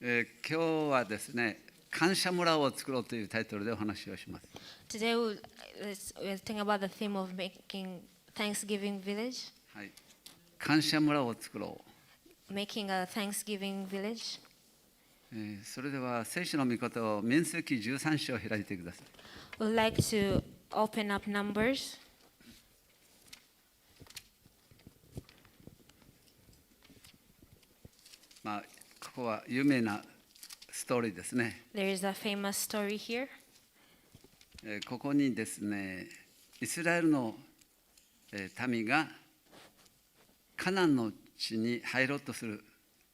今日はですね、感謝村を作ろうというタイトルでお話をします。Today we're thinking about the theme of making Thanksgiving village, はい、感謝村を作ろう。making a Thanksgiving village. それでは聖書の御言を民数記13章を開いてください。 We'd like to open up Numbers. ここは有名なストーリーですね。 There is a famous story here. ここにですね、イスラエルの民がカナンの地に入ろうとする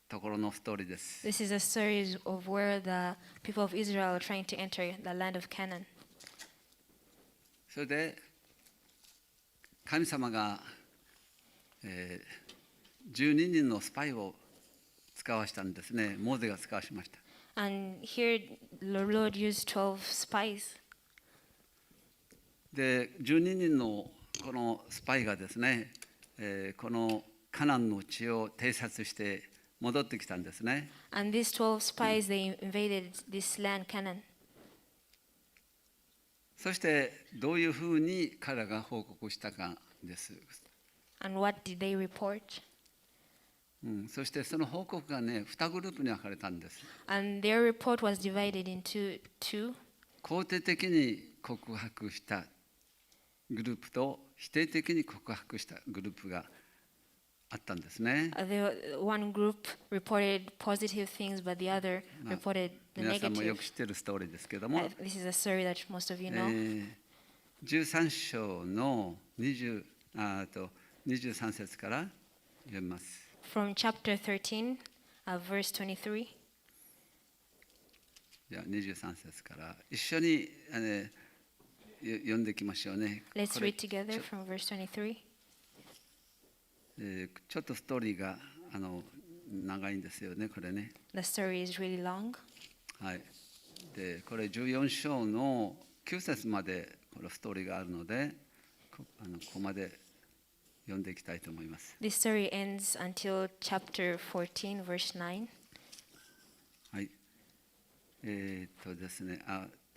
ところのストーリーです。 This is a story of where the people of Israel are trying to enter the land of Canaan. それで神様が、12人のスパイを使わしたんですね。モーゼが使わしました。And here the Lord used 12 spies. で、12人のこのスパイがですね、このカナンの地を偵察して戻ってきたんですね。And these 12 spies, they invaded this land, Canaan. そしてどういうふうに彼らが報告したかです。And what did they report? そしてその報告がね、2グループに分かれたんです。And their report was divided into two. 肯定的に告白したグループと否定的に告白したグループがあったんですね。One group reported positive things, but the other reported the 皆さんもよ negative. く知ってるストーリーですけども、 This is a story that most of you know. 13章の23節から読みます。From chapter 13, verse 23. じゃあ23節から一緒に読んでいきましょうね。 Let's これ read together from verse 23. ちょっとストーリーが長いんですよね、これね。 The story is really long. はい。で、これ14章の9節までこのストーリーがあるので、ここまで読んでいきたいと思います。This story ends until chapter 14, verse 9. はい。ですね、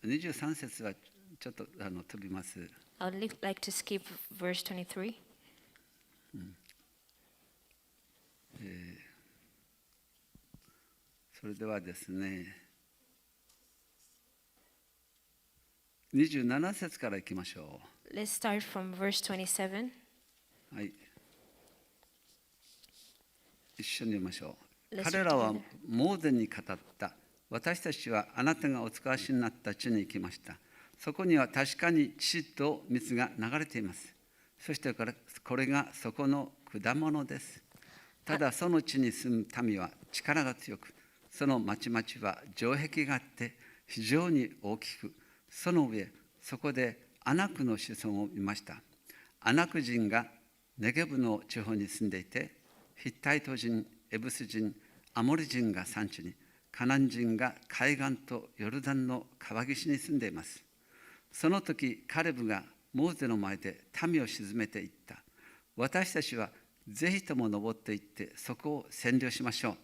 23節はちょっと飛びます。I would like to skip verse 23. それではですね、27節からいきましょう。 Let's start from verse 27. はい。一緒に読みましょう。 Let's 彼らはモーゼに語った。私たちはあなたがお使わしになった地に行きました。そこには確かに血と水が流れています。そしてこれがそこの果物です。ただその地に住む民は力が強く、その町々は城壁があって非常に大きく、その上、そこでアナクの子孫を見ました。アナク人がネゲブの地方に住んでいて、ヒッタイト人、エブス人、アモリ人が山地に、カナン人が海岸とヨルダンの川岸に住んでいます。その時、カレブがモーゼの前で民を鎮めていった。私たちはぜひとも登っていってそこを占領しましょう。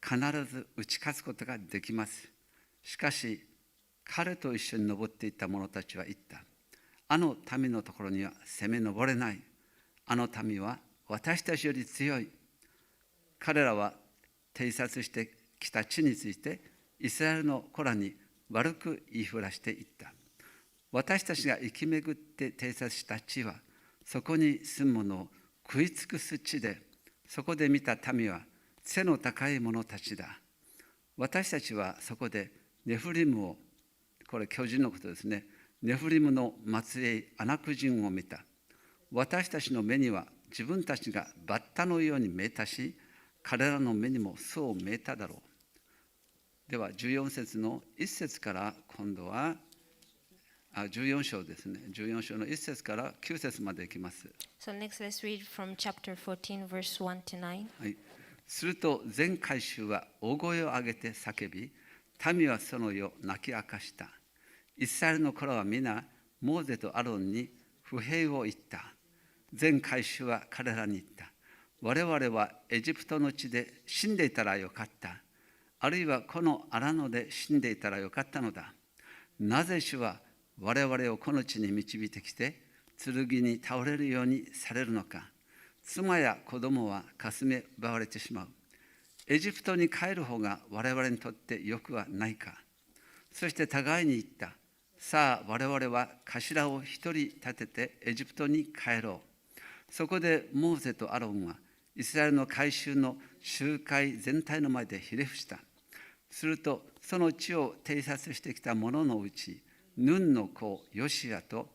必ず打ち勝つことができます。しかし、彼と一緒に登っていった者たちは言った。あの民のところには攻め上れない。あの民は私たちより強い。彼らは偵察してきた地についてイスラエルの子らに悪く言いふらしていった。私たちが生き巡って偵察した地はそこに住む者を食い尽くす地で、そこで見た民は背の高い者たちだ。私たちはそこでネフリムを、これ巨人のことですね、ネフリムの末裔アナク人を見た。私たちの目には自分たちがバッタのように見えたし、彼らの目にもそう見えただろう。では14節の1節から今度は14章ですね。14章の1節から9節までいきます。So next let's read from chapter 14, verse 1 to 9. はい。すると全会衆は大声を上げて叫び、民はその夜泣き明かした。イスラエルの子らは皆モーゼとアロンに不平を言った。全会衆は彼らに言った。我々はエジプトの地で死んでいたらよかった。あるいはこの荒野で死んでいたらよかったのだ。なぜ主は我々をこの地に導いてきて、剣に倒れるようにされるのか。妻や子供はかすめ奪われてしまう。エジプトに帰る方が我々にとってよくはないか。そして互いに言った。さあ我々は頭を一人立ててエジプトに帰ろう。そこでモーゼとアロンはイスラエルの改宗の集会全体の前でひれ伏した。するとその地を偵察してきた者のうち、ヌンの子ヨシアと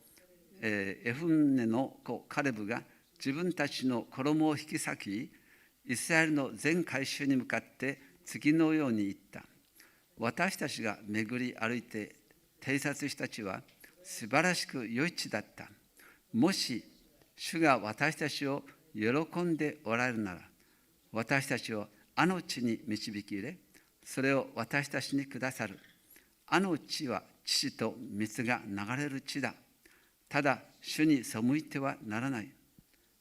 エフンネの子カレブが自分たちの衣を引き裂き、イスラエルの全改宗に向かって次のように言った。私たちが巡り歩いて偵察した地は素晴らしく良い地だった。もし主が私たちを喜んでおられるなら、私たちをあの地に導き入れ、それを私たちにくださる。あの地は乳と蜜が流れる地だ。ただ主に背いてはならない。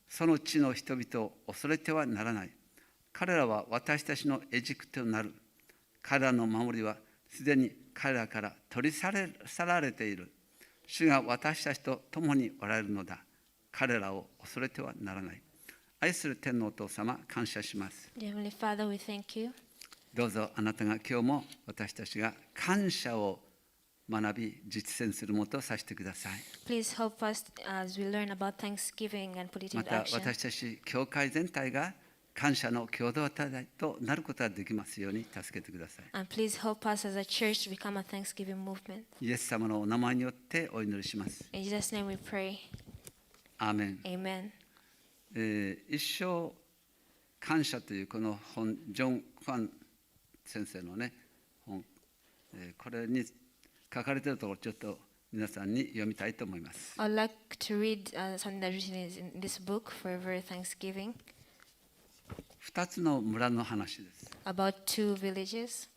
その地の人々を恐れてはならない。彼らは私たちの餌食となる。彼らの守りはすでに彼らから取り去られている。主が私たちと共におられるのだ。彼らを恐れてはならない。愛する天のお父様、感謝します。Heavenly Father, we thank you. どうぞあなたが今日も私たちが感謝を学び実践するもとさせてください。Please help us as we learn about Thanksgiving and put it ま into た action. 私たち教会全体が感謝の共同体となることができますように助けてください。 And please help us as a church to become a Thanksgiving movement. イエス様のお名前によってお祈りします。 In Jesus' name we pray. アーメン。 Amen. 一生感謝というこの本、ジョン・ファン先生のね本、これに書かれているところちょっと皆さんに読みたいと思います。 I'd like to read something that written in this book, Forever Thanksgiving, 2つの村の話です。 about two villages.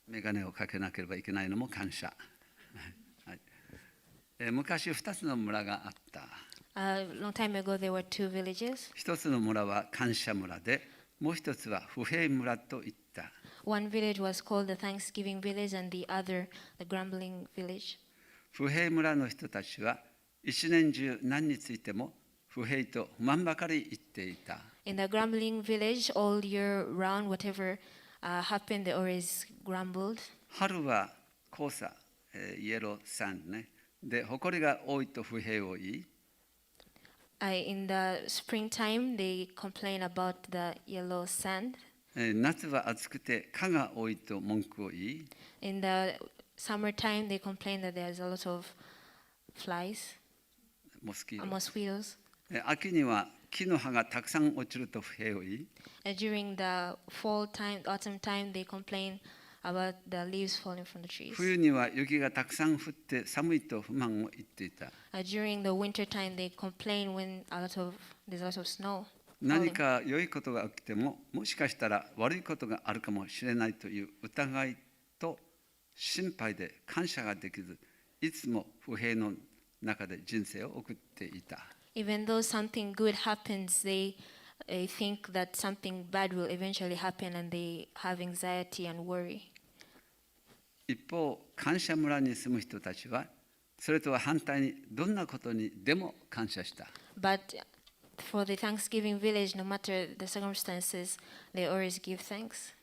眼鏡をかけなければいけないのも感謝。はい。昔2つの村があった。A long time ago, there were two villages. 一つの村は感謝村で、もう一つは不平村といった。One village was called the Thanksgiving village, and the other, the grumbling village. 不平村の人たちは一年中何についても不平と不満ばかり言っていた。In the grumbling village, all year round, whatever happened, they always grumbled. 春は黄砂、イエローサンドね。で、埃が多いと不平を言い、In the springtime, they complain about the yellow sand. 夏は暑くて蚊が多いと文句を言い、 In the summertime, they complain that there's a lot of flies, モスキート。 mosquitoes. 秋には木の葉がたくさん落ちると不平を言い、 And during the fall time, autumn time, they complain about the leaves falling from the trees. 冬には雪がたくさん降って寒いと不満を言っていた。 During the winter time, they complain when there's a lot of snow. 何か良いことが起きても、もしかしたら悪いことがあるかもしれないという疑いと心配で感謝ができず、いつも不平の中で人生を送っていた。 Even though something good happens, they think that something bad will eventually happen, and they have anxiety and worry. 一方、感謝村に住む人たちは、それとは反対にどんなことにでも感謝した。 But for the Thanksgiving village, no matter the circumstances, they always give thanks.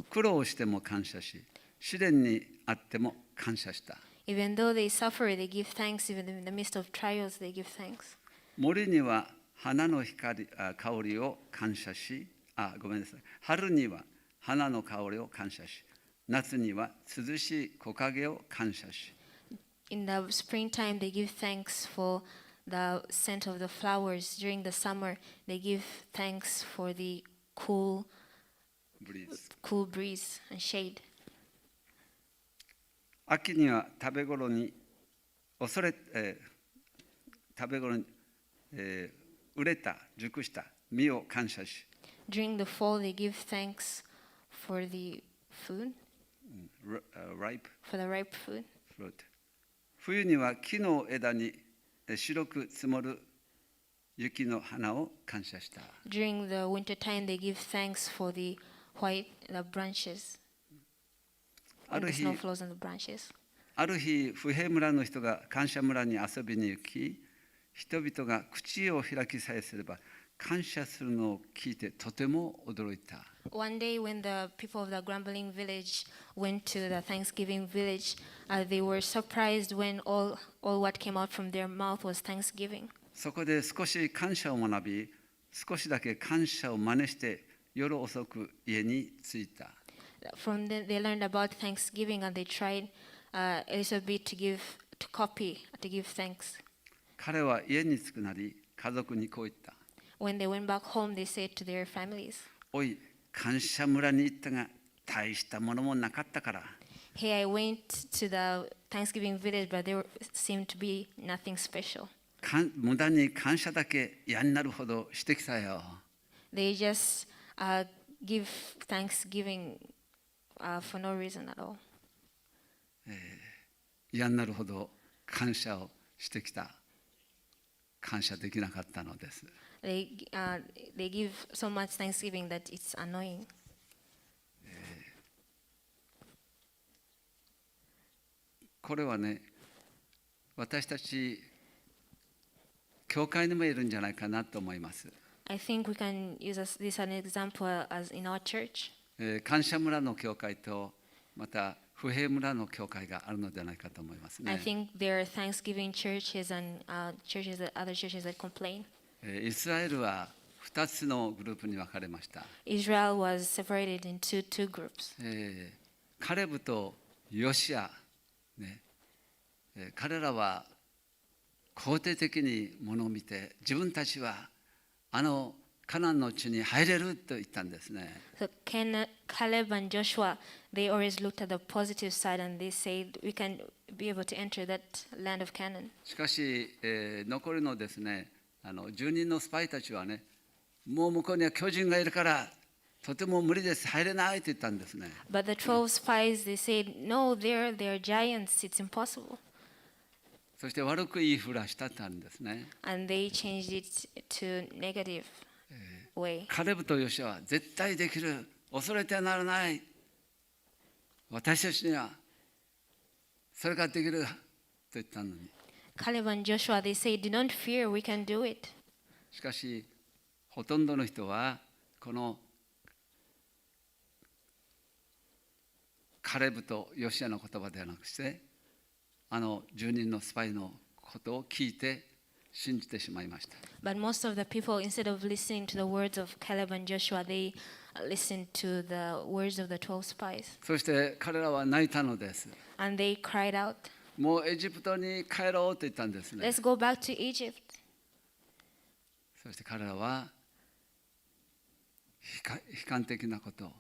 苦労しても感謝し、試練にあっても感謝した。 Even though they suffer, they give thanks. Even in the midst of trials, they give thanks. 森には花の香りを感謝し、ごめんなさい。春には花の香りを感謝し、夏には涼しい木陰を感謝し。 In the springtime, they give thanks for the scent of the flowers. During the summer, they give thanks for the cool breeze and shade. 秋には食べ頃に熟れた熟した実を感謝し、 During the fall, they give thanks for the food, ripe for the ripe food. fruit。冬には木の枝に白く積もる雪の花を感謝した。During the winter time, they give thanks for the branches, あ when る the snow 日、 flows on the branches. 不平村の人が感謝村に遊びに行き、人々が口を開きさえすれば感謝するのを聞いてとても驚いた。One day, when the people of the grumbling village went to the Thanksgiving village, they were surprised when all what came out from their mouth was thanksgiving. そこで少し感謝を学び、少しだけ感謝を真似して夜遅く家に着いた。From then, they learned about Thanksgiving and they tried a little bit to give thanks. 彼は家に着くなり家族にこう言った。When they went back home, they said to their families, おい、感謝村に行ったが大したものもなかったから。"Hey, I went to the Thanksgiving village, but there seemed to be nothing special." 無駄に感謝だけ嫌になるほどしてきたよ。They just give Thanksgiving for no reason at all. 嫌になるほど感謝をしてきた。感謝できなかったのです。They give so much Thanksgiving that it's annoying. これはね、私たち教会にもいるんじゃないかなと思います。I think we can use this as an example as in our church. 感謝村の教会とまた不平村の教会があるのではないかと思いますね。I think there are Thanksgiving churches and other churches that complain. イスラエルは2つのグループに分かれました。Israel was separated into two groups. カレブとヨシア、ね、彼らは肯定的にものを見て自分たちはカナンの地に入れると言ったんですね。So Caleb and Joshua, they always looked at the positive side and they said, we can be able to enter that land of Canaan. しかし、残りのですね、10人のスパイたちはね、もう向こうには巨人がいるからとても無理です、入れないと言ったんですね。But the 12 spies, they said, no, they're giants, it's impossible. そして悪く言いふらしたってあるんですね。And they changed it to negative way. カレブとヨシュアは絶対できる、恐れてはならない、私たちにはそれができると言ったのに。Caleb and Joshua, they say, do not fear, we can do it. しかしほとんどの人はこのカレブとヨシュアの言葉ではなくして10人のスパイのことを聞いて信じてしまいました。But most of the people, instead of listening to the words of Caleb and Joshua, they listened to the words of the 12 spies. そして彼らは泣いたのです。 And they cried out, もうエジプトに帰ろうと言ったんですね。 let's go back to Egypt. そして彼らは悲観的なことを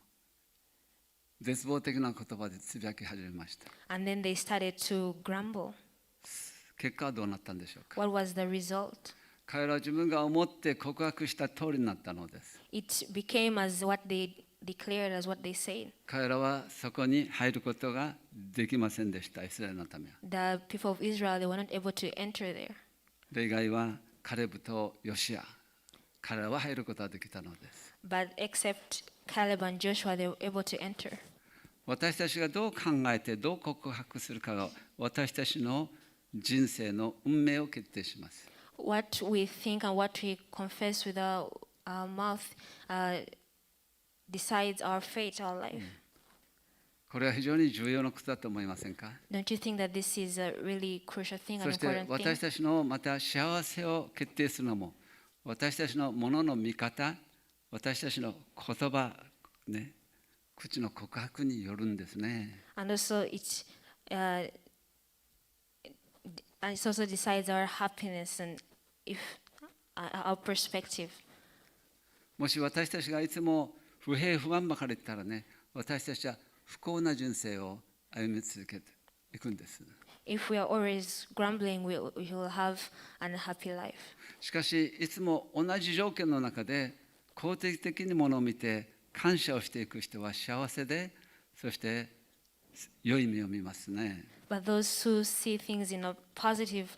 絶望的な言葉でつぶやき始めました。 And then they started to grumble. 結果はどうなったんでしょうか。 What was the result? 彼らは自分が思って告白した通りになったのです。 It became as what they declared, as what they said. 彼らはそこに入ることができませんでした。イスラエルのためは。 The people of Israel, they were not able to enter there. 例外はカレブとヨシア。彼らは入ることができたのです。 But except Caleb and Joshua, they were able to enter. 私たちがどう考えてどう告白するかが私たちの人生の運命を決定します。What we think and what we confess with our mouth decides our fate, our life. これは非常に重要なことだと思いませんか。 Don't you think that this is a really crucial thing, そ an して important 私 thing? たちのまた幸せを決定するのも私たちのものの見方、私たちの言葉、ね、口の告白によるんですね。And also it also decides our happiness and if our perspective. もし私たちがいつも不平不安ばかり言ったらね、私たちは不幸な人生を歩み続けていくんです。If we are always grumbling, we will have an unhappy life. しかしいつも同じ条件の中で肯定的にものを見て感謝をしていく人は幸せで、そして良い目を見ますね。But those who see things in a positive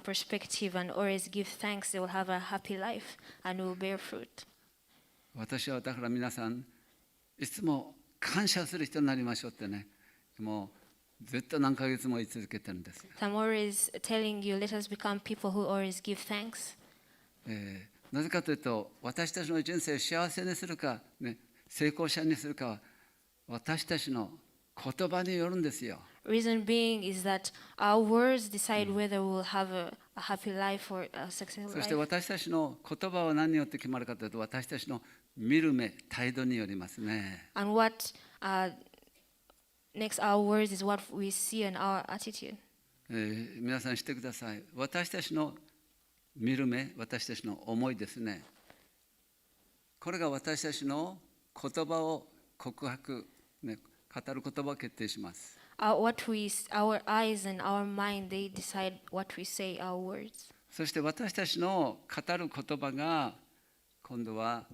perspective and always give thanks, they will have a happy life and will bear fruit. 私はだから皆さんいつも感謝する人になりましょうってね、もうずっと何ヶ月も言い続けてるんです。So I'm always telling you, let us become people who always give thanks. なぜかというと、私たちの人生を幸せにするか、ね、成功者にするかは私たちの言葉によるんですよ。Reason being is that our words decide whether we'll have a happy life or a successful そして life. 私たちの言葉は何によって決まるかというと、私たちの見る目、態度によりますね。And what next our words is what we see in our attitude. 皆さん知ってください。私たちの見る目、私たちの思いですね。これが私たちの言葉を告白、ね、語る言葉を決定します。Our eyes and our mind, they decide what we say, our words. そして私たちの語る言葉が今度は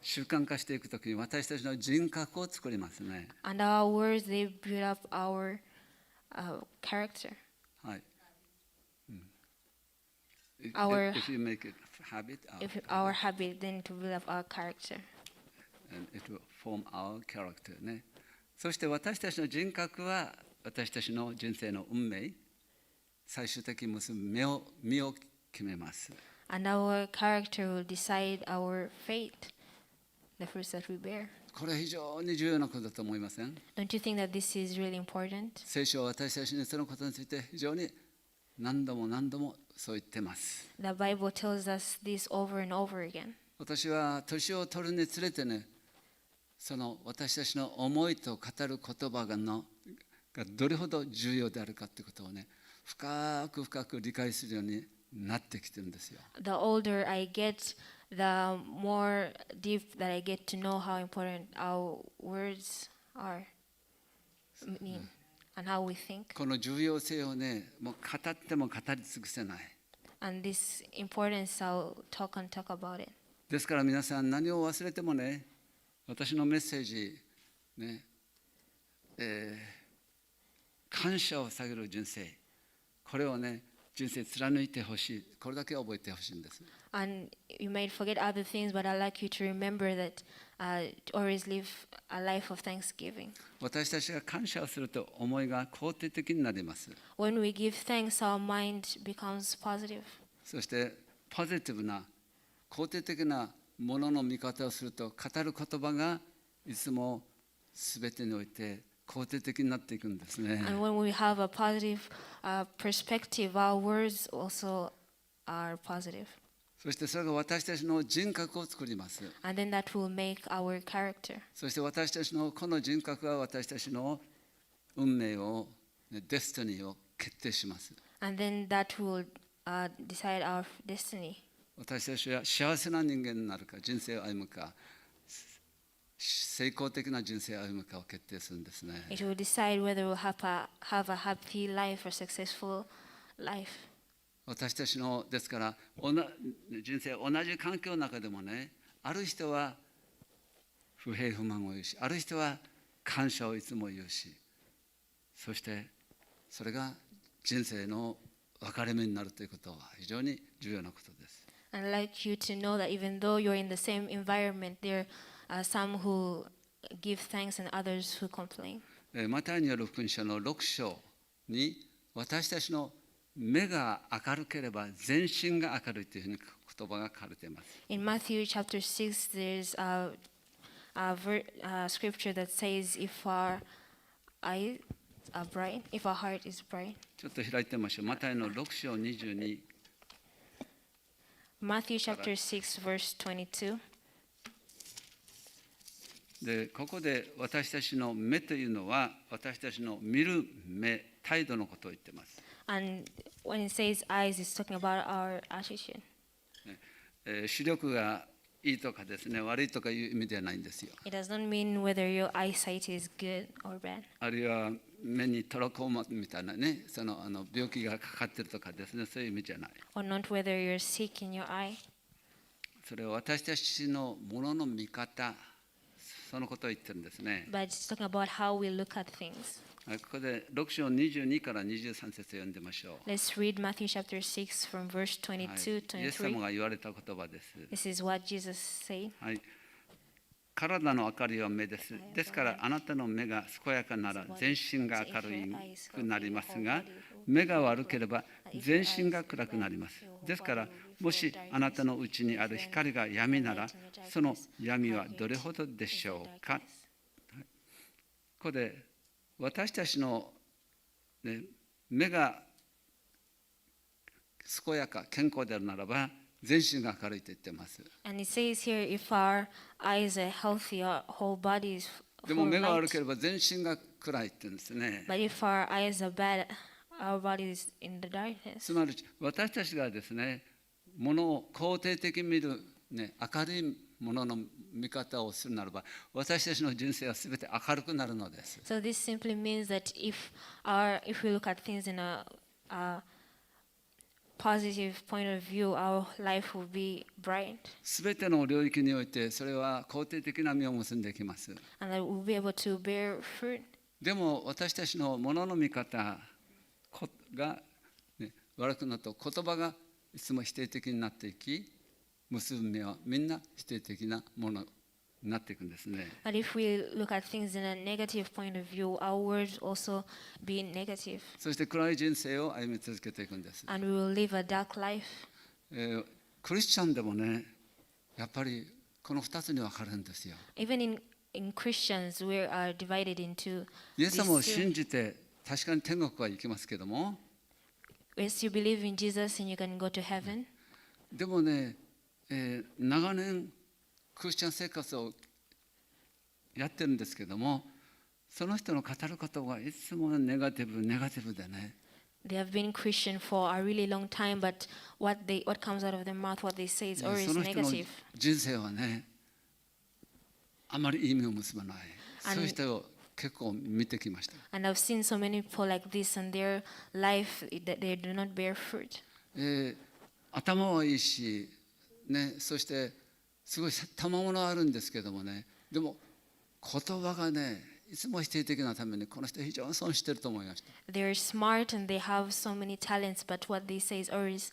習慣化していくときに私たちの人格を作りますね。And our words, they build up our character. はい。If you make it habit, If our habit, then to build up our character. and it will form our character ね。そして私たちの人格は私たちの人生の運命、最終的に結ぶ身を決めます。And our character will decide our fate, the fruits that we bear. これは非常に重要なことだと思いません？ Don't you think that this is really important? 聖書は私たちにそのことについて非常に何度もそう言ってます。The Bible tells us this over and over again. 私は年を取るにつれてね、その私たちの思いと語る言葉がどれほど重要であるかということをね、深く理解するようになってきてるんですよ。The older I get, the more deep that I get to know how important our words are, mean, and how we think. この重要性をね、もう語っても語り尽くせない。And this importance, I'll talk about it. ですから皆さん何を忘れてもね、私のメッセージ、ね、感謝を下げる人生、これをね、人生貫いてほしい。これだけ覚えてほしいんです。And you might forget other things, but I'd like you to remember that always live a life of thanksgiving. 私たちが感謝をすると思いが肯定的になります。When we give thanks, our mind becomes positive. そしてポジティブな肯定的なものの見方をすると、語る言葉がいつも全てにおいて肯定的になっていくんですね。And when we have a positive perspective, our words also are positive. そしてそれが私たちの人格を作ります。And then that will make our character. そして私たちのこの人格が私たちの運命を、デスティニーを決定します。And then that will decide our destiny. 私たちは幸せな人間になるか、人生を歩むか、成功的な人生を歩むかを決定するんですね。It will decide whether we'll have a happy life or successful life. 私たちのですから人生同じ環境の中でもね、ある人は不平不満を言うし、ある人は感謝をいつも言うし、そしてそれが人生の分かれ目になるということは非常に重要なことです。I'd like you to know that even though you're in the same environment, there are some who give thanks and others who complain. マタイによる福音書の6章に、私たちの目が明るければ全身が明るいというふうに言葉が書かれています。In Matthew chapter 6, there's a scripture that says, if our eyes are bright, if our heart is bright. ちょっと開いてみましょう。マタイの6章22。Matthew chapter 6, verse 22. で、ここで私たちの目というのは、私たちの見る目、態度のことを言っています。And when it says eyes, it's talking about our attitude. 視力がいいとかですね、悪いとかいう意味ではないんですよ。It does not mean whether your eyesight is good or bad. あるいは目にトラコーマみたいなね、その病気がかかってるとかですね、そういう意味じゃない。Or not whether you're sick in your eye. それは私たちのものの見方、そのことを言ってるんですね。 but it's talking about how we look at things. ここで6章22から23節を読んでみましょう。 Let's read Matthew chapter 6 from verse 22, イエス様 23. が言われた言葉です。 This is what Jesus said. はい、体の明かりは目です。ですからあなたの目が健やかなら全身が明るくなりますが、目が悪ければ全身が暗くなります。ですからもしあなたのうちにある光が闇なら、その闇はどれほどでしょうか。ここで私たちの、ね、目が健やか健康であるならば全身が明るいと言っています。 And it says here, if our eyes are healthy, our whole body is で full も of 目が悪け light. れば全身が暗いって言うんですね。 But if our eyes are bad, our body is in the darkness. つまり私たちがですね、ものを肯定的に見る、ね、明るいものの見方をするならば、私たちの人生はすべて明るくなるのです。 So this simply means that if we look at things in a positive point of view, our life will be bright, すべての領域においてそれは肯定的な実を結んできます。 and that we'll be able to bear fruit. でも私たちのものの見方が、ね、悪くなると言葉がいつも否定的になっていき、結ぶ実はみんな否定的なものになっていくんですね。 But if we look at things in a negative point of view, our words also be negative, そして暗い人生を歩み続けていくんです。 and we will live a dark life. クリスチャンでもね、やっぱりこの2つに分かれるんですよ。 Even in Christians, we are divided into イエス様を these 信 two. じて確かに天国は行きますけども、 Yes, you believe in Jesus and you can go to heaven. でもね、長年クリスチャン生活をやってるんですけども、その人の語ることがいつもネガティブでね、 They have been Christian for a really long time, but what comes out of their mouth, what they say is そ always の人の negative. 人生はね、あまりいい実を結ばない。そういう人を結構見てきました。 And I've seen so many people like this, and their life that they do not bear fruit. 頭はいいし、ね、そしてすごい賜物あるんですけどもね、でも言葉がね、いつも否定的なためにこの人非常に損してると思いました。 They're smart and they have so many talents, but what they say is always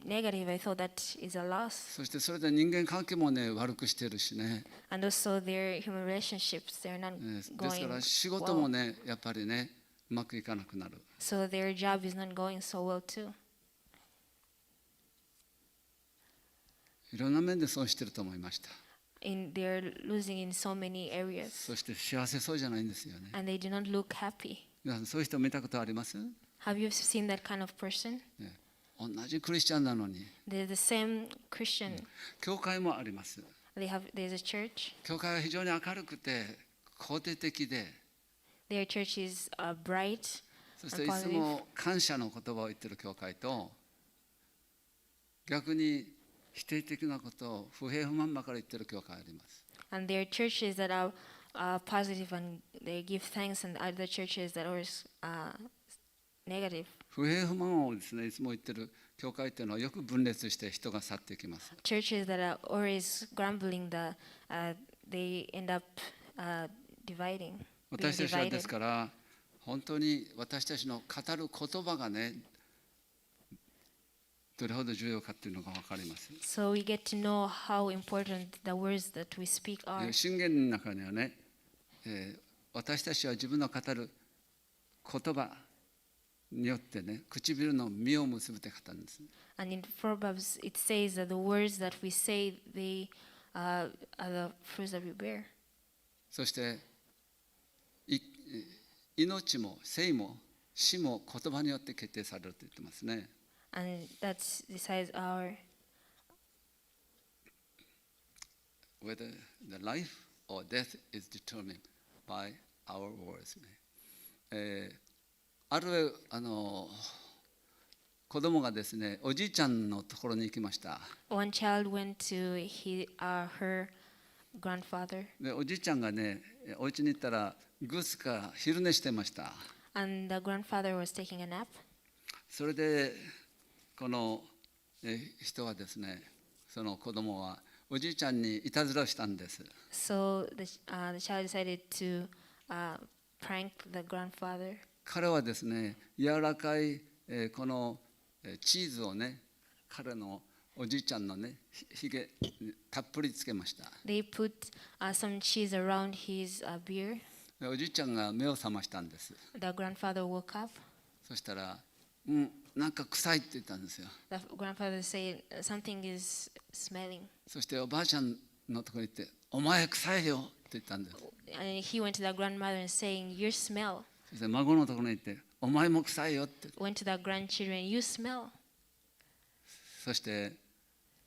negative. I thought that is a loss. そしてそれで人間関係もね、悪くしてるしね。 And also their human relationships, they're not ですか going ら仕事も well. ね、やっぱりね、うまくいかなくなる。 So their job is not going so well too. いろんな面で損してると思いました。 They're losing in so many areas, そして幸せそうじゃないんですよね。 and they do not look happy. 皆さんそういう人見たことあります？ Have you seen that kind of person? ね、同じクリスチャンなのに。 They're the same Christian. 教会もあります。 There's a church. 教会は非常に明るくて肯定的で、 Their church is bright そして and いつ positive. も感謝の言葉を言ってる教会と、逆に否定的なことを不平不満ばかり言ってる教会あります。 And there are churches that are positive and they give thanks, and other churches that are negative. 不平不満をですね、いつも言ってる教会っていうのはよく分裂して人が去っていきます。 Churches that are always grumbling, they end up dividing. 私たちはです divided. から本当に私たちの語る言葉がね、どれほど重要かっていうのが分かります。 So we get to know how important the words that we speak are. 箴言の中にはね、私たちは自分の語る言葉によってね、唇の実を結ぶって語るんです。 And in Proverbs, it says that the words that we say, they are the fruits that we bear. そして命も生も死も言葉によって決定されると言ってますね。 And that decides our Whether the life or death is determined by our words ね。ある子供がですね、おじいちゃんのところに行きました。 one child went to her grandfather, でおじいちゃんがね、お家に行ったらグースか昼寝してました。 and the grandfather was taking a nap. それでこの人はですね、その子供はおじいちゃんにいたずらをしたんです。 So the child decided to prank the grandfather. 彼はですね、柔らかい、このチーズをね、彼のおじいちゃんのね、ひげたっぷりつけました。 They put some cheese around his beard. でおじいちゃんが目を覚ましたんです。 The grandfather woke up. そしたら、なんか臭いって言ったんですよ。 The grandfather said something is smelling. そしておばあちゃんのところに行って、お前臭いよって言ったんです。 And he went to the grandmother and saying, "Your smell." そして孫のところに行って、お前も臭いよって。 Went to the grandchildren, "You smell." そして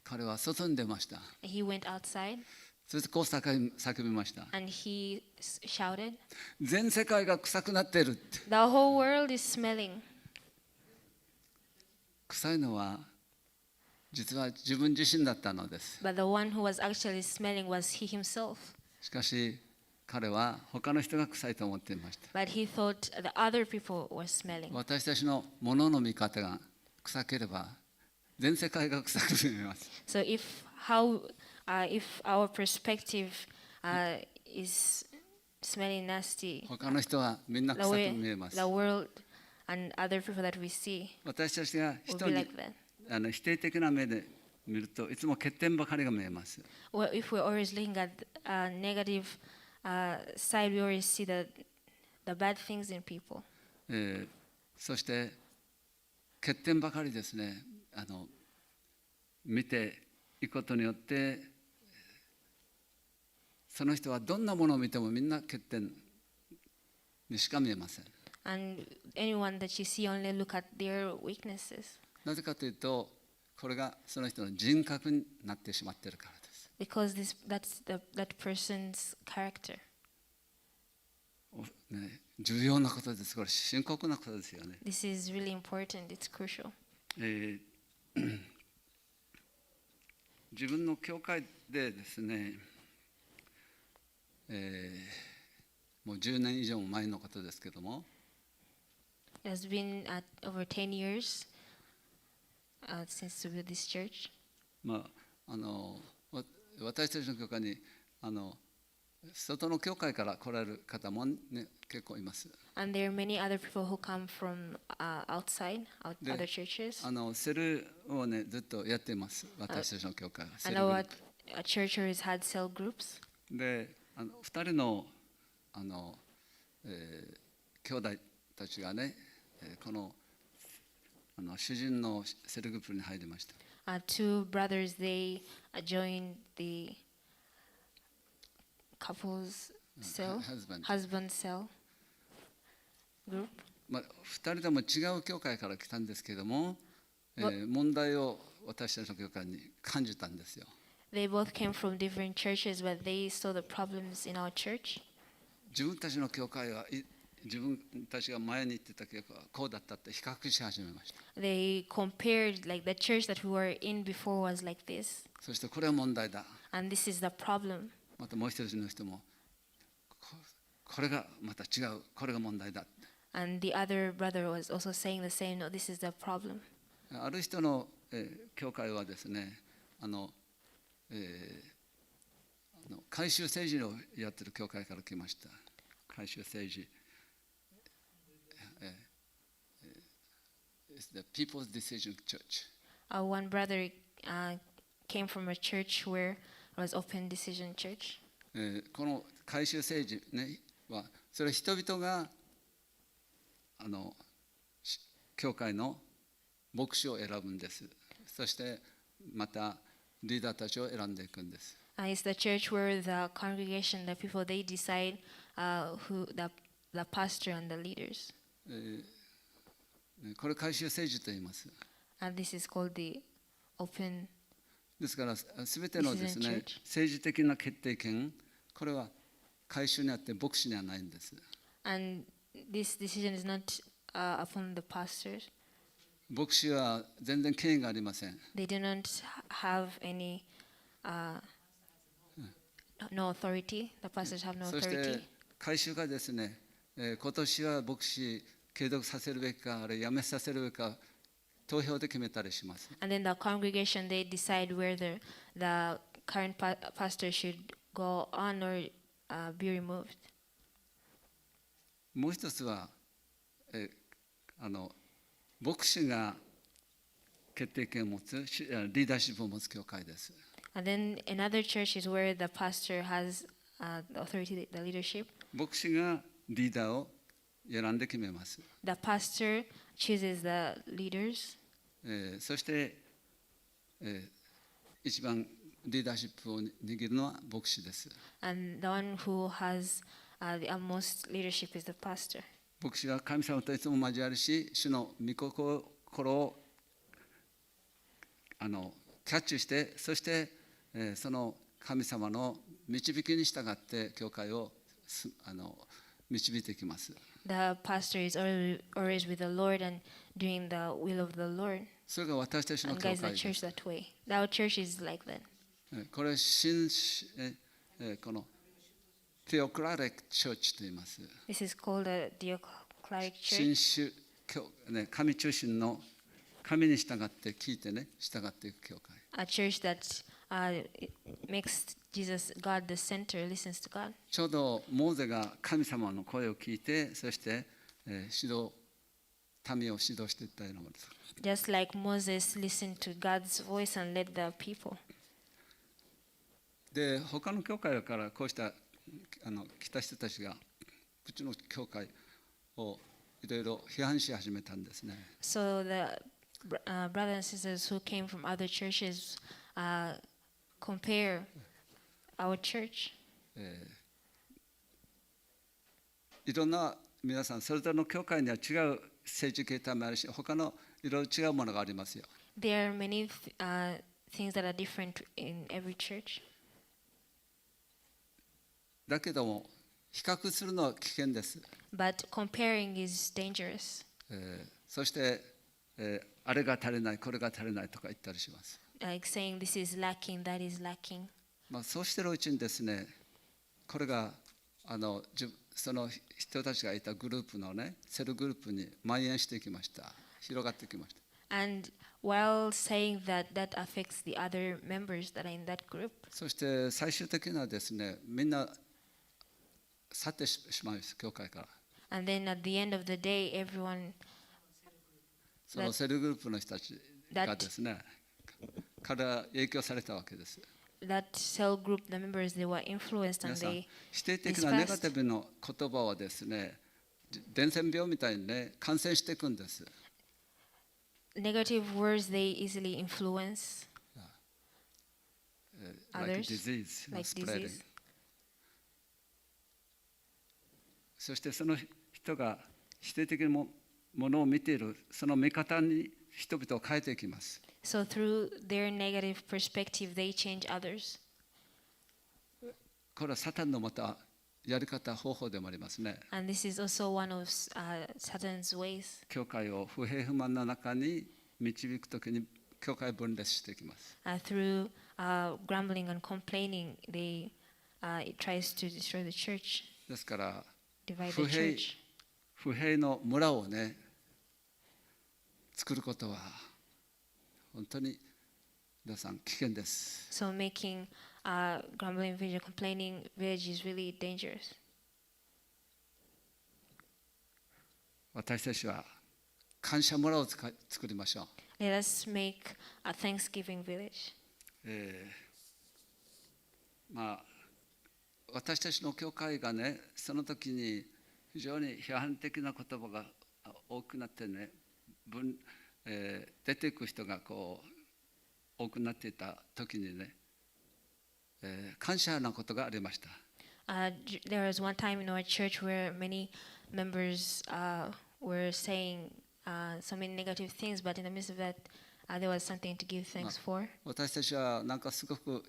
彼は外に出ました。 He went outside そしてこう叫びました。 and he shouted, 全世界が臭くなっているって。 "The whole world is smelling." 臭いのは実は自分自身だったのです。 But the one who was actually smelling was he himself. しかし彼は他の人が臭いと思っていました。 But he thought the other people were smelling. 私たちのものの見方が臭ければ全世界が臭く見えます。 So if our perspective is smelling nasty, 他の人はみんな the 臭く way 見えます。 the world and other people that we see 私たちが will 人 be に like that. 否定的な目で見るといつも欠点ばかりが見えます。 Well, if we're always looking at negative side, we always see the bad things in people. そして欠点ばかりですね、見ていくことによってその人はどんなものを見てもみんな欠点にしか見えません。 And anyone that you see only look at their weaknesses. なぜかというとこれがその人の人格になってしまっているからです。 Because that person's character. 重要なことです。これ深刻なことですよね。 This is really important. It's crucial. 自分の教会でですね、もう10年以上前のことですけども、 It has been over 10 years since we built this church. 私たちの教会に外の教会から来られる方も、ね、結構います。 And there are many other people who come from outside, other churches. セルをねずっとやっています。私たちの教会は。And our church has had cell groups. で、2人の兄弟たちがね、この主人のセルグループに入りました。Two brothers, they joined the couple's cell, husband cell group. 2人とも違う教会から来たんですけども、問題を私たちの教会に感じたんですよ。 They both came from different churches, but they saw the problems in our church. 自分たちの教会は自分たちが前に行ってた教会はこうだったって比較し始めました。 They compared like the church that we were in before was like this. そしてこれは問題だ。 And this is the problem. またもう一人の人もこれがまた違う、これが問題だ。 And the other brother was also saying the same, no, this is the problem. ある人の、教会はですね、改宗政治をやっている教会から来ました。改宗政治。It's the People's Decision Church. One brother came from a church where it was open decision church. この改宗政治、ね、はそれは人々が教会の牧師を選ぶんです。そしてまたリーダーたちを選んでいくんです。It's the church where the congregation, the people, they decide who the pastor and the leaders. これ改宗政治と言います。And this is called the open. ですからすべてのですね、政治的な決定権、これは改宗にあって牧師にはないんです。And this decision is not upon the pastors. 牧師は全然権威がありません。 They do not have any no authority. The pastors have no そして authority. 改宗がですね、今年は牧師継続させるべきか、あるいは辞めさせるべきか、投票で決めたりします。And then the congregation, they decide whether the current pastor should go on or be removed. もう一つは、牧師が決定権を持つリーダーシップを持つ教会です。And then another church is where the pastor has the authority, the leadership. 牧師がリーダーを選んで決めます。The pastor chooses the leaders. そして、一番リーダーシップを握るのは牧師です。And the one who has the utmost leadership is the pastor. 牧師は神様といつも交わるし、主の御心をキャッチして、そして、その神様の導きに従って教会を導いていきます。The pastor is always with the Lord and doing the will of the Lord. それが私たちの And 教 guides 会 the で church す。 that way. Our church is like that. これこのテオクラレックチョーチと言います。 This is called a theocratic 新 church. 種神中心の神に従って聞いてね、従っていく教会。A church that makes Jesus God the center, listens to God. ちょうどモーゼが神様の声を聞いて、そして、民を指導していったようなものです。Just like Moses listened to God's voice and led the people. で、他の教会からこうした来た人たちがうちの教会をいろいろ批判し始めたんですね。So the brothers and sisters who came from other churches compare our church. いろんな皆さんそれぞれの教会には違う政治形態もあるし、他のいろいろ違うものがありますよ。There are many things that are different in every church. だけども比較するのは危険です。But comparing is dangerous. そして、あれが足りない、これが足りないとか言ったりします。Like saying this is lacking, that is lacking. そうしてるうちにですね、これがその人たちがいたグループのね、セルグループに蔓延していきました。広がってきました。And while saying that, that affects the other members that are in that group. そして最終的にはですね、みんな去ってしまうんです、教会から。And then at the end of the day, everyone そのセルグループの人たちがですね、彼ら影響されたわけです。that cell group, the members, they were influenced 皆 and さん、 they 否定的なネガティブの言葉はですね、伝染病みたいにね、感染していくんです。negative words they easily influence like others disease, like spreading. disease. そしてその人が否定的なものを見ている、その見方に人々を変えていきます。So through their negative perspective, they change others. これはサタンのまたやり方、方法でもありますね。And this is also one of Satan's ways. 教会を不平不満の中に導くときに教会を分裂していきます。Through grumbling and complaining, it tries to destroy the church, ですから divide 不 the 平 church. 不平の村をね、作ることは本当に皆さん危険です。 So making grumbling village, complaining village is really dangerous. 私たちは感謝村を作りましょう。 Let us make a Thanksgiving village. 私たちの教会がね、その時に非常に批判的な言葉が多くなってね、出ていく人がこう多くなっていた時にね、感謝なことがありました。There was one time in our church where many members were saying so many negative things, but in the midst of that, there was something to give thanks for. 私たちはなんかすごく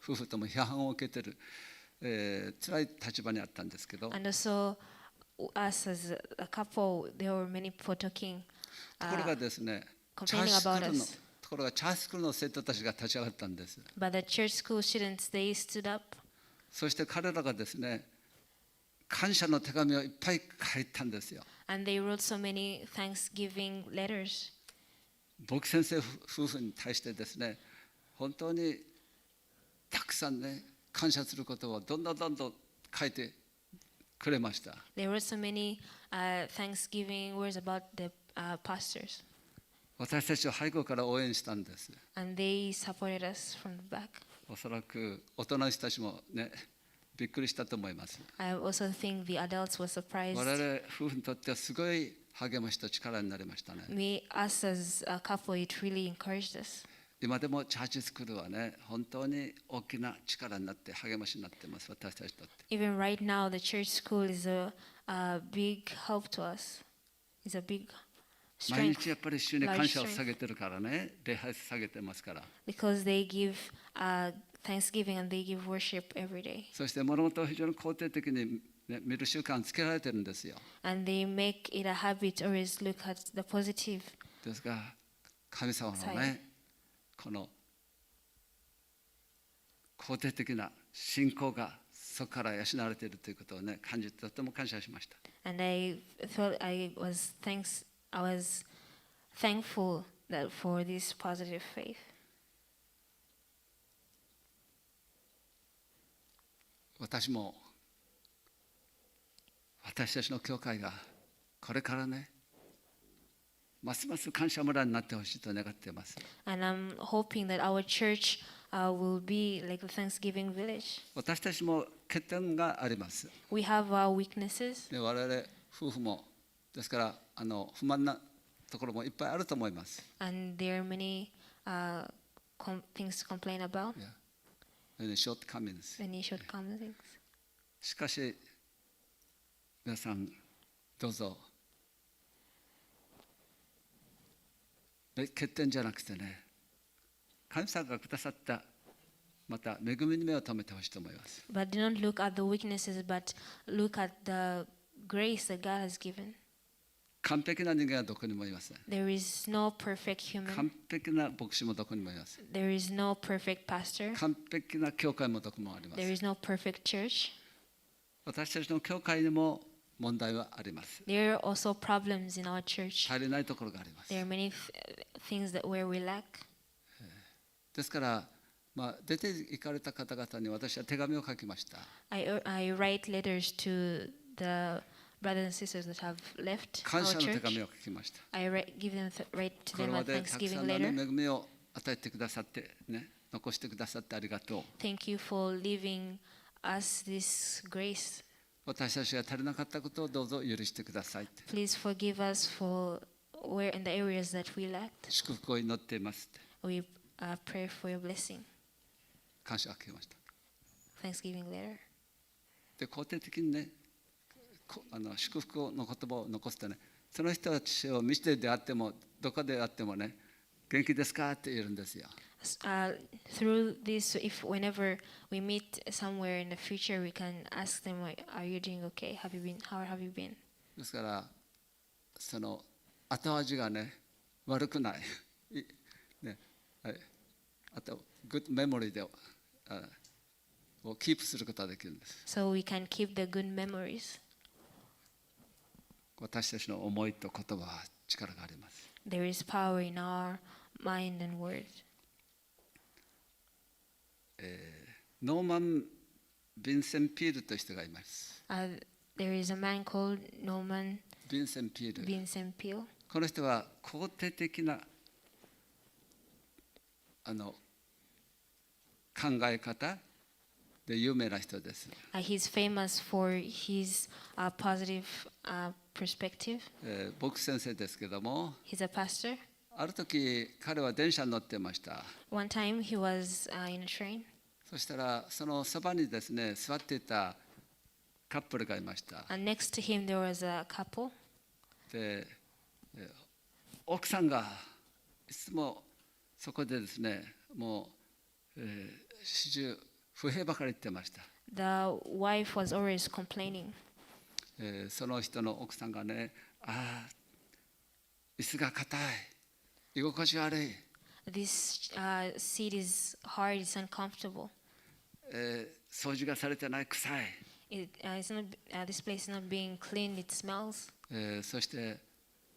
夫婦とも批判を受けている、辛い立場にあったんですけど、 And also, us as a couple, there were many people talking, ところがですね、チャ complaining ースク about ールの us. ところがチャースクールの生徒たちが立ち上がったんです。 But the church school students, they stood up, そして彼らがですね、感謝の手紙をいっぱい書いたんですよ。 and they wrote so many Thanksgiving letters. 牧先生夫婦に対してですね、本当にたくさんね、感謝することをどんどん書いてくれました。There were so many Thanksgiving words about the pastors, 私たちを背後から応援したんです。and they supported us from the back. おそらく大人の人たちもね、びっくりしたと思います。 I also think the adults were surprised. 我々夫婦にとってはすごい励ましと力になりましたね。 Us as a couple, it really encouraged us. 今でもチャーチスクールはね、本当に大きな力になって励ましになっています、私たちにとって。 Even right now, the church school is a big help to us. It's a big 毎 strength 日やっぱり主に感謝を下げてるからね、礼拝下げてますから。 because they give Thanksgiving and they give worship every day. そして物事を非常に肯定的に、ね、見る習慣をつけられてるんですよ。 And they make it a habit to always look at the positive. ですが神様のね、この肯定的な信仰がそこから養われているということをね、感じてとても感謝しました。 And I thought I was thankful that for this positive faith. 私も私たちの教会がこれからね、ますます感謝村になってほしいと願っています。 And I'm hoping that our church will be like a Thanksgiving village. 私たちも欠点があります。 We have our weaknesses, で我々夫婦もですから不満なところもいっぱいあると思います。 and there are many things to complain about, Many shortcomings. many shortcomings. しかし皆さんどうぞ、欠点じゃなくてね、神様がくださったまた恵みに目を留めてほしいと思います。 But do not look at the weaknesses, but look at the grace that God has given. 完璧な人間はどこにもいません。 There is no perfect human. 完璧な牧師もどこにもいません。 There is no perfect pastor. 完璧な教会もどこもありませ There ん。 is no perfect church. 私たちの教会にも問題はあります。 There are also problems in our church. 足りないところがあります。 There are many things where we lack. ですから、出て行かれた方々に私は手紙を書きました。 I write letters to the brothers and sisters that have left 感 our 謝の手 church. 紙を書きました。 write to これ them ま a でたくさ Thanksgiving んの、ね、 letter. 恵みを与えてくださってね、残してくださってありがとう。 Thank you for leaving us this grace. 私たちが足りなかったことをどうぞ許してください。 Please forgive us for where in the areas that we lacked. 祝福を祈っています。 We pray for your blessing. 感謝を書きました。 Thanksgiving letter. で、肯定的にね、祝福の言葉を残すとね、その人たちを見てであっても、どこであってもね、元気ですかって言うんですよ。Through this, if whenever we meet somewhere in the future, we can ask them, "Are you doing okay? Have you been? How have you been?" ですから、その後味がね、悪くない。ね、あと、グッドメモリーでをキープすることができるんです。 So we can keep the good memories. 私たちの思いと言葉は力があります。 There is power in our mind and word. ノーマン・ヴィンセン・ピールという人がいます。There is a man called Norman ヴィンセン・ピール。 Vincent Peale. この人は肯定的な考え方で有名な人です。He's famous for his positive perspective. 牧師先生ですけども、 He's a pastor. ある時彼は電車に乗ってました。 One time he was in a train. そしたらそのそばにですね、座っていたカップルがいました。 And next to him there was a couple. で、奥さんがいつもそこでですね、もう、始終不平ばかり言ってました。 The wife was always complaining. その人の奥さんがね、椅子が硬い、居心地悪い、This seat is hard, it's uncomfortable. 掃除がされてない、臭い。This place is not being cleaned, it smells. そして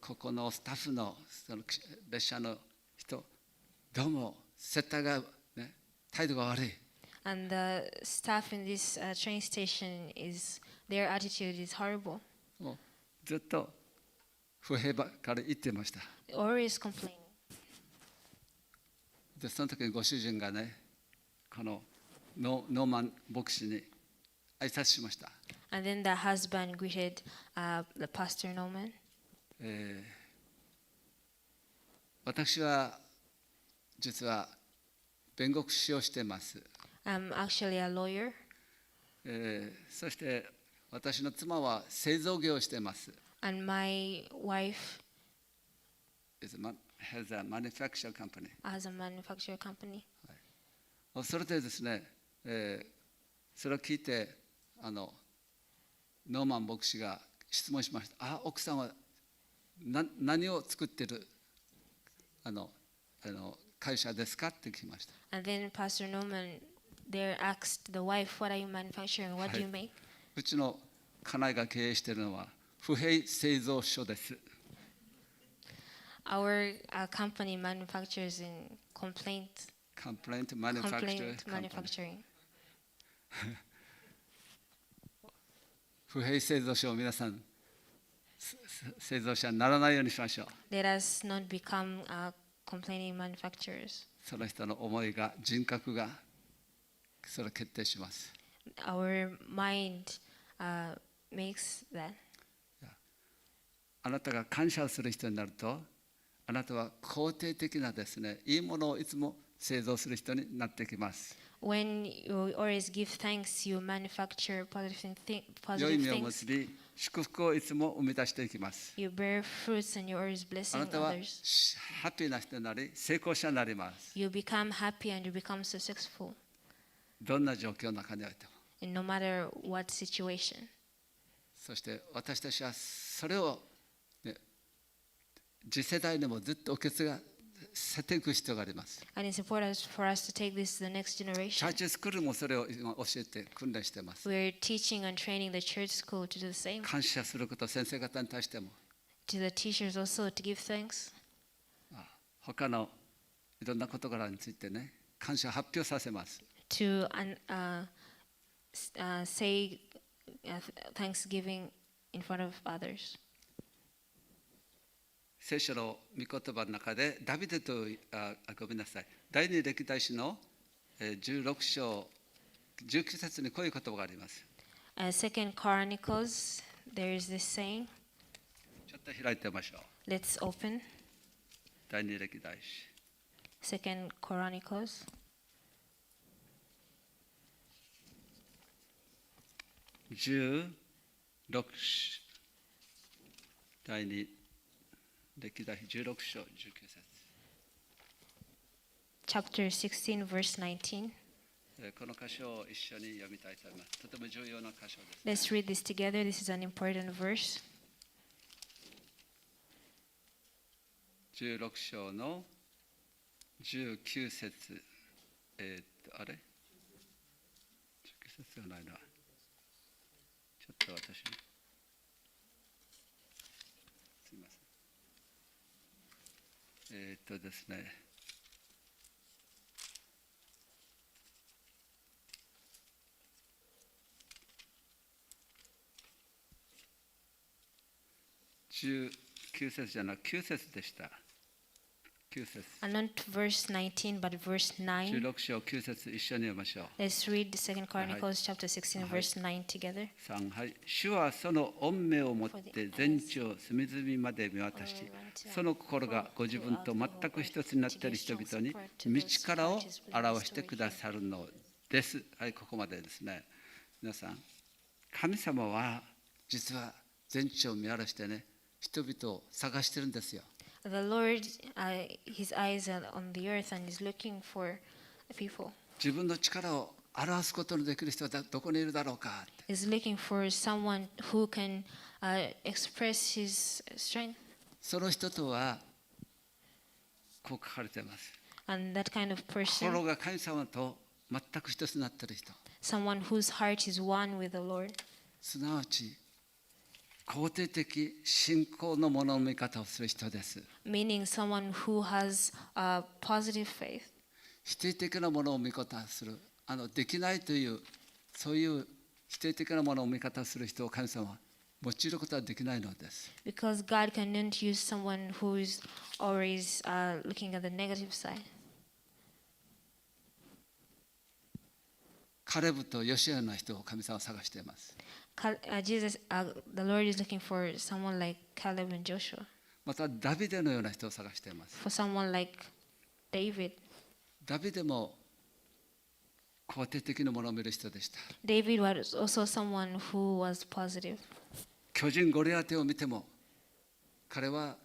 ここのスタッフの、その列車の人、どうも接待が、ね、態度が悪い。And the staff in this train station their attitude is horrible. もうずっと不平ばっかり言ってました。 Always complaining. でその時にご主人がね、このノーマン牧師に挨拶しました。And then the husband greeted the pastor Norman. 私は実は弁護士をしています。I'm actually a lawyer. そして私の妻は製造業をしています。And my wife has a manufacturing company. has a manufacturing company. それでですね、それを聞いてノーマン牧師が質問しました。奥さんは何を作ってる会社ですかって聞きました。And then Pastor Norman there asked the wife, "What are you manufacturing? What do you make?" うちの家内が経営しているのは不平製造所です。Our company manufactures in complaint manufacturing. 不平製造所を皆さん製造者にならないようにしましょう。 Let us not become complaining manufacturers. その人の思いが人格がそれを決定します。 Our mind makes that. あなたが感謝をする人になると、あなたは肯定的なですね、いいものをいつも製造する人になってきます。When you always give thanks, you manufacture positive 良い実を things. 結び、祝福をいつも生み出していきます。 You bear fruits and you're always あ blessing なたは others. ハッピーな人になり、成功者になります。 You become happy and you become successful どんな状況の中においても。 in no matter what situation. そして私たちはそれを、ね、次世代にもずっと受け継がせていく必要があります。 And it's important for us to take this to the next チャ generation. ーチスクールもそれを今教えて訓練しています。 We're teaching and training the church school to do the same. 感謝すること、先生方に対しても、 To the teachers also to give thanks. 他のいろんな事柄についてね、感謝を発表させます。 To say thanksgiving in front of others. 聖書の御言葉の中でダビデとごめんなさい、第二歴代史の16章19節にこういう言葉があります。 Second Chronicles, there is this saying. ちょっと開いてみましょう。 Let's open 第二歴代史 Second Chronicles. 16第二歴代史16章19節。 Chapter 16, verse 19. この箇所を一緒に読みたいと思います。とても重要な箇所です。 Let's read this together. This is an important verse. 16章の19節。あれ ?19 節がないな。ちょっと私。すみません。ですね。19節じゃなく9節でした。9節。And not verse 19, but verse 9. 16章9節一緒に読みましょう。 Let's read the Second Chronicles chapter 16, verse 9 together. 3、はい。主はその御目を持って全地を隅々まで見渡し、その心がご自分と全く一つになっている人々に道からを表してくださるのです。はい、ここまでですね。皆さん、神様は実は全地を見渡してね、人々を探してるんですよ。The Lord, his eyes are on the earth and is looking for people. 自分の力を表すことのできる人はどこにいるだろうか。Is looking for someone who can express his strength. その人とはこう書かれています。And that kind of 心 person, が神様と全く一つになっている人。someone whose heart is one with the Lord. すなわち肯定的信仰のものの見方をする人です。Meaning someone who has a positive faith. 否定的なものを見方をするできないというそういう否定的なものを見方する人を神様は用いることはできないのです。Because God cannot use someone who's always looking at the negative side. カレブとヨシュアの人を神様は探しています。The Lord is looking for someone like Caleb and Joshua. またダビデのような人を探しています。For someone like David. ダビデも肯定的なものを見る人でした。David was also someone who was positive. 巨人ゴリアテを見ても彼は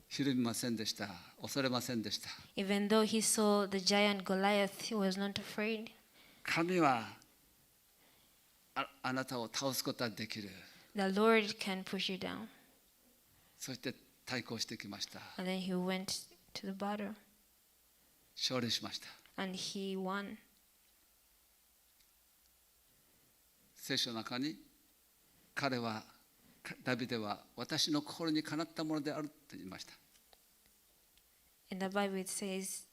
ひるみませんでした。恐れませんでした。Even though he saw the giant Goliath, he was not afraid. 神はあなたを倒すことはできる。The Lord can push you down. そして対抗してきました。And then he went to the battle. 勝利しました。And he won. 聖書の中にダビデは私の心にかなったものであると言いました。In the Bible it says,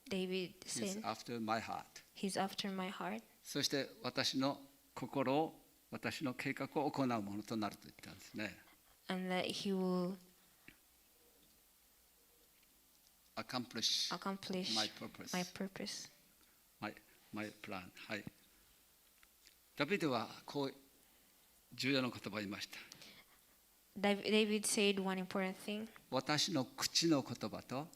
David said, He's after my heart. He's after my heart. そして私の心を、私の計画を行うものとなると言ったんですね。And that he will accomplish my purpose. My plan. はい。ダビデはこう重要な言葉を言いました。David said one important thing. 私の口の言葉と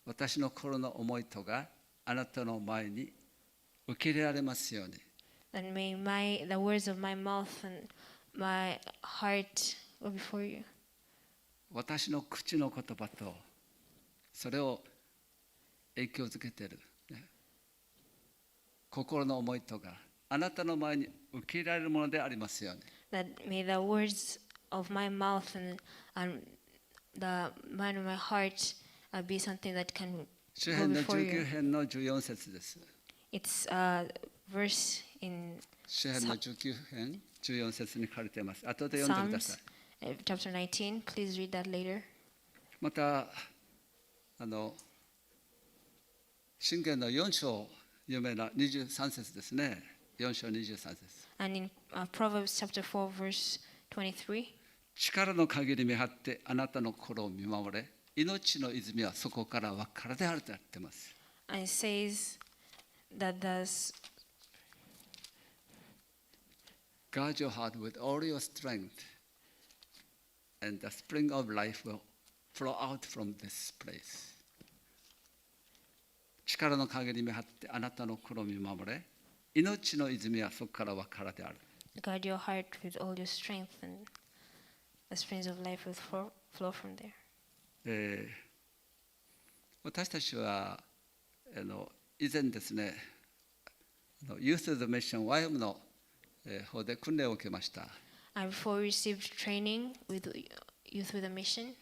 私の心の思いとがあなたの前に受け入れられますように。That may the words of my mouth and my heart go before you. 私の口の言葉とそれを影響づけている、ね、心の思いとがあなたの前に受け入れられるものでありますように。That may the words of my mouth and the mind of my heart be something that can 詩 go 編の before 19 you. 編の14節です。It's a verse in 詩編の19編14節に書かれています。後で読んでくださ Psalms い。chapter 19. Please read that later. また箴言の4章有名な23節ですね。4章23節。And in Proverbs chapter 4 verse 23. 力の限り見張ってあなたの心を見守れ、命の泉はそこから湧くからであるとやっています。And it says that Guard your heart with all your strength, and the spring of life will flow out from this place. 力の限り見張ってあなたの心を見守れ、命の泉はそこから湧くからである。guard your heart with all your strength, and the springs of life will flow from there. 私たちは以前ですね、Youth of the Mission YM の方で訓練を受けました。And before we received training with Youth with a Mission,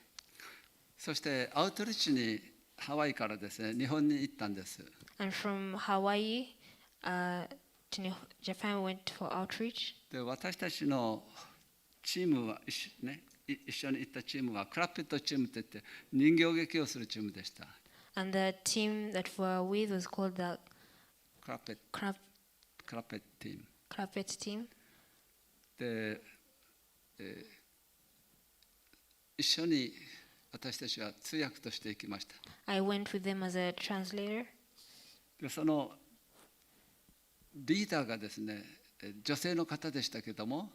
そしてアウトリーチにハワイからですね、日本に行ったんです。and from Hawaii to Japan we went for outreach. で、私たちのチームは一緒に行ったチームはクラペットチームといって人形劇をするチームでした。And the team that we were with was called the クラペットチーム。Carpet team. で、一緒に私たちは通訳として行きました。I went with them as a translator. で、そのリーダーがですね、女性の方でしたけども、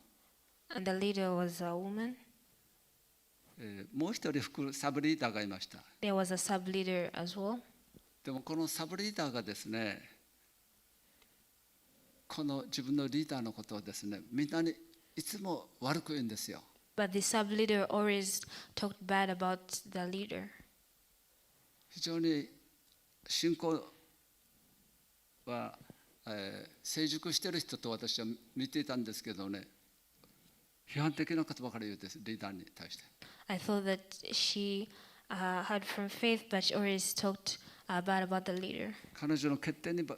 And the leader was a woman. もう一人サブリーダーがいました。There was a sub leader as well. でもこのサブリーダーがですね、この自分のリーダーのことをですね、みんなにいつも悪く言うんですよ。But the sub leader always talked bad about the leader. 非常に信仰は、成熟している人と私は見ていたんですけどね、批判的なことばかり言うんです、リーダーに対して。I thought that she had from faith, but she always talked bad about the leader. 彼女の欠点にば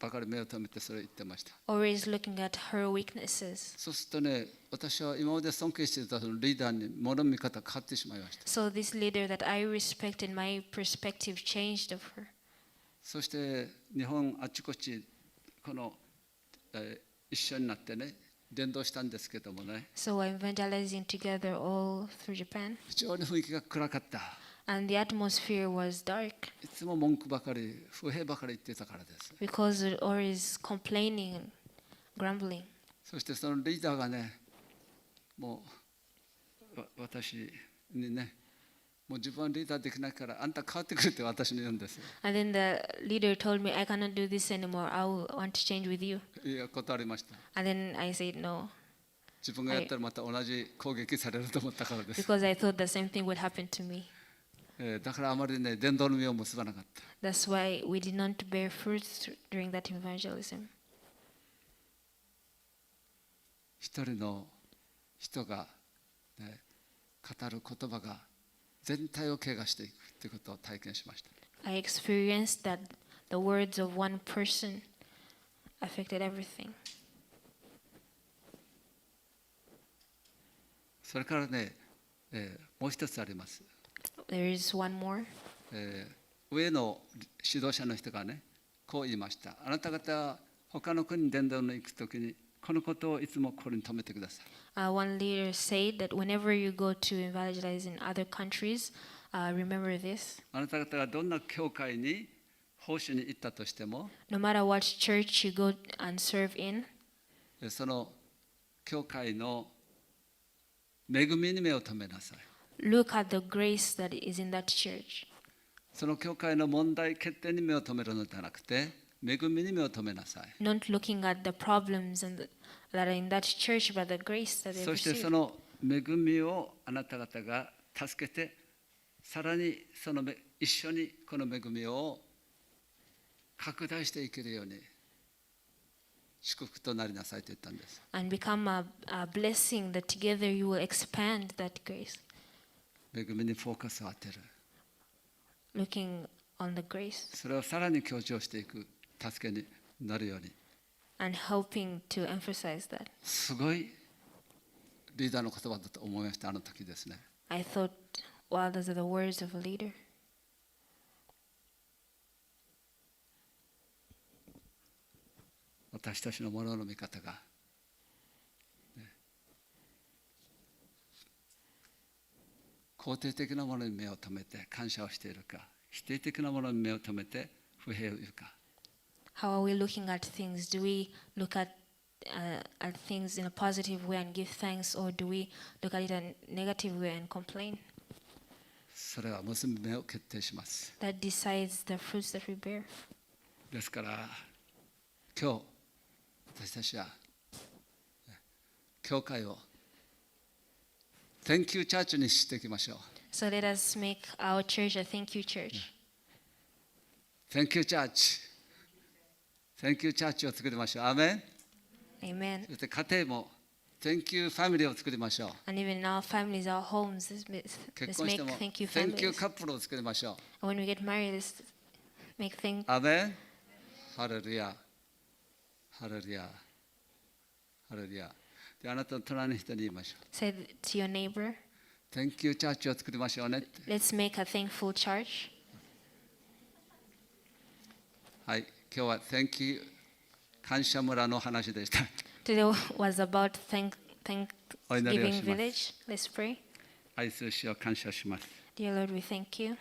かり目を留めてそれを言ってました。Always looking at her weaknesses. そうするとね、私は今まで尊敬していたそのリーダーに物の見方が変わってしまいました。So this leader that I respected, my perspective changed of her. そして日本あちこちこの、一緒になってね伝道したんですけどもね、 So we're evangelizing together all through Japan. 非常に雰囲気が暗かった。 And the atmosphere was dark いつも文句ばかり不平ばかり言ってたからです。 because we're always complaining and grumbling. そしてそのリーダーがね、もう私にね、もう自分はリーダーできないからあんた変わってくれって私に言うんです。 And then the leader told me, I cannot do this anymore. I want to change with you. いや、断りました。 And then I said no, 自分がやったらまた同じ攻撃されると思ったからです。 because I thought the same thing would happen to me. だからあまりね、伝道の実を結ばなかった。 That's why we did not bear fruits during that evangelism. 一人の人が、ね、語る言葉が全体を怪我していくということを体験しました。 I experienced that the words of one person affected everything. それからね、もう一つあります。 There is one more. 上の指導者の人がね、こう言いました。あなた方他の国に伝道に行くときにこのことをいつも心に留めてください。One leader said that whenever you go to evangelize in other countries, remember this. あなた方がどんな教会に奉仕に行ったとしても、 No matter what church you go and serve in, その教会の恵みに目を留めなさい。 look at the grace that is in that church. その教会の問題欠点に目を留めるのではなくて、恵みに目を留めなさい。 Not looking at the problems that are in that church, but the grace that they そしてそ receive. の恵みをあなた方が助けて、さらにその一緒にこの恵みを拡大していけるように祝福となりなさいと言ったんです。 And become a blessing that together you will expand that grace. 恵みにフォーカスを当てる。 Looking on the grace それをさらに強調していく助けになるように。 and helping to emphasize that. すごいリーダーの言葉だと思いました、あの時ですね。 I thought, wow, those are the words of a leader. 私たちのものの見方が、ね、肯定的なものに目を留めて感謝をしているか、否定的なものに目を留めて不平を言うか。 How are we looking at things? Do we look at things in a positive way and give thanks, or do we look at it in a negative way and complain? それは娘を決定します。 That decides the fruits that we bear. ですから今日私たちは教会を Thank you Church にしていきましょう。 So let us make our church a thank you church. Thank you Church。Thank you Church を作りましょう。アーメン。 Amen. そして家庭も Thank you Family を作りましょう。 And even in our families, our homes, 結 let's 婚し make ても thank you Thank you families. カップルを作りましょう。 And when we get married, let's make thank. アーメン。ハレルヤ。ハレルヤ。ハレルヤ。で、あなたの隣の人に言いましょ Say to your neighbor, う。Thank you Church を作りましょうねって。 let's make a thankful church. はい、今日は Thank you 感謝村の話でした。 Today was about お祈りを Thanksgiving します。 Village. Let's pray. 愛する主を感謝します。 Dear Lord, we thank you.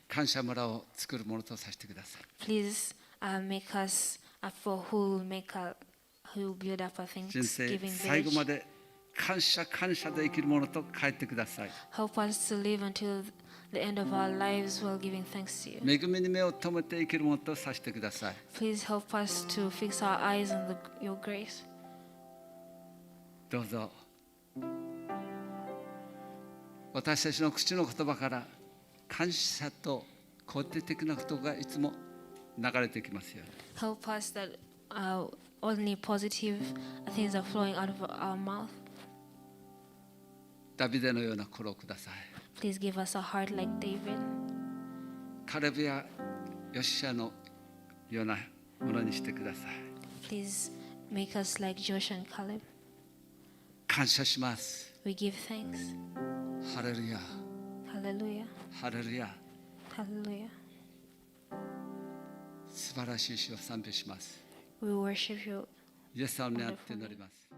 感謝村を作るものとさせてください。 Please make us for who build up a 人生 Thanksgiving 最後ま village. で感謝で生きるものと変えてください。 Help us to live until the end of our lives while giving thanks to you. 恵みに目を留めて生きるものとさせてください。 Please help us to fix our eyes on your grace. どうぞ私たちの口の言葉から感謝と肯定的なことがいつも流れてきますように。 Help us that only positive things are flowing out of our mouth. ダビデのような心をください。 Please give us a heart like David. カレブやヨシアのようなものにしてください。 Please make us like Joshua and Caleb. 感謝します。 We give thanks. ハレルヤ、 Hallelujah. ハレルヤ、Hallelujah. 素晴らしい主を賛美します。 We worship you. イエス様にあって祈ります。